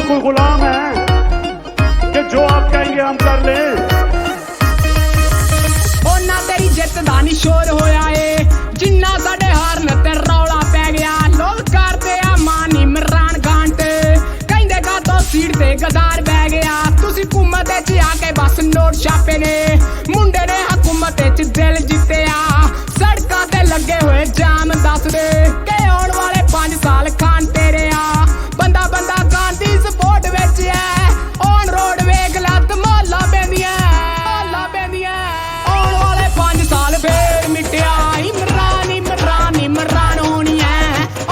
बिल्कुल गुलाम हैं कि जो आप कहेंगे हम कर लें। ना तेरी जित दा नी शोर होया है जिन्ना साडे हारन ते रौला पै गया। लोग करदे आ मान इमरान खान ते कहंदे का तो सीट ते गदार बह गया। तुसी हुकूमत च आके बस नोट छापे ने मुंडे ने हुकूमत च दिल जित्तिया। सड़कां ते लगे हुए जाम दस दे के आउण वाले 5 साल खान तेरे आ। बंदा बंदा गांधी सपोर्ट विच है ऑन रोड वेख लत मोहल्ला पैंदियां आउण वाले 5 साल फिर मिटिया। इमरान इमरान इमरान होनी है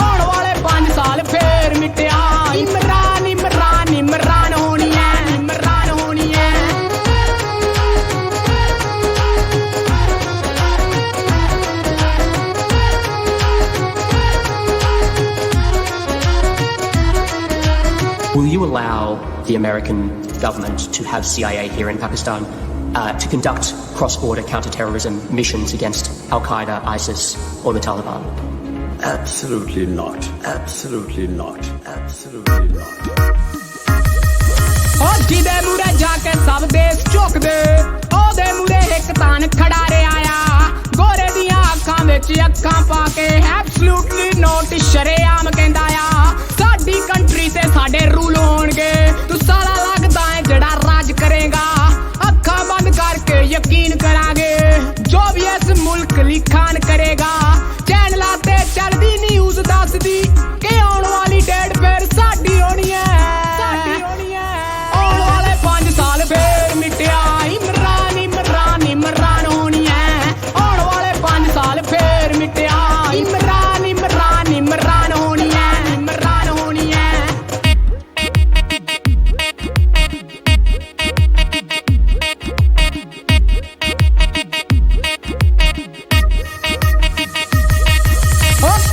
आउण वाले 5 साल फिर मिटिया। इमरान इमरान इमरान होनी है इमरान होनी है। Will you allow the American government to have CIA here in Pakistan to conduct cross-border counter-terrorism missions against Al-Qaeda, ISIS or the Taliban? Absolutely not. Absolutely not. Absolutely not. जिदे मुड़े जाके सब देश झुकदे ओदे मुड़े एक तान खड़ा रहा आ। गोरे दियां अखां विच अखां पाके एब्सोल्युटली नोट शरेआम कहंदा आ साडी कंट्री ते साडे रूल होणगे। तू साला लगदा है जड़ा राज करेगा। अखां बंद करके यकीन करांगे जो भी इस मुल्क ली खान करेगा। चैनलां ते चलदी न्यूज़ दसदी कि आउण वाली डेट फिर साडी होनी है। आउण वाले 5 साल फिर मिटिया। इमरान इमरान इमरान होनी है आउण वाले 5 साल फिर मिटिया। इमरान इमरान इमरान होनी है इमरान होनी है।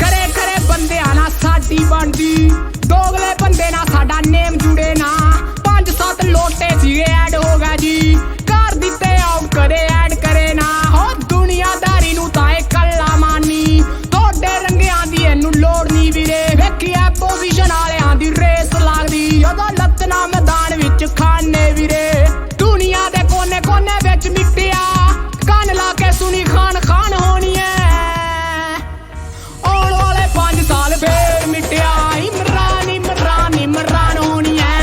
करे करे बंदे आना साडी बनदी दोगले बंदे ना साडा नेम जुड़े ना। 5-7 लोटे सीगे ऐड हो गया जी कर दिते आउट करे ऐड करे ना। हो दुनियादारी नू ताए कल्ला मानी तोड़े रंगियां दी एनू लोड़ नी वीरे। वेखी एपोजिशन वालेयां दी रेस लगदी ओदा लत्तना मैदान विच खाने वीरे। दुनिया दे कोने कोने विच मिटिया कान ला के सुनी खान खान होनी है। आउण वाले 5 साल फिर मिटिया। इमरान इमरान इमरान होनी है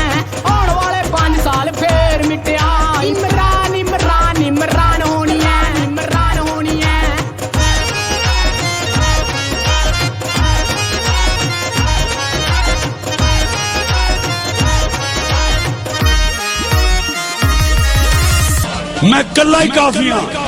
आउण वाले 5 साल फिर मिटिया। इमरान इमरान इमरान होनी है इमरान होनी है। मैं कल्ला ही काफी हां।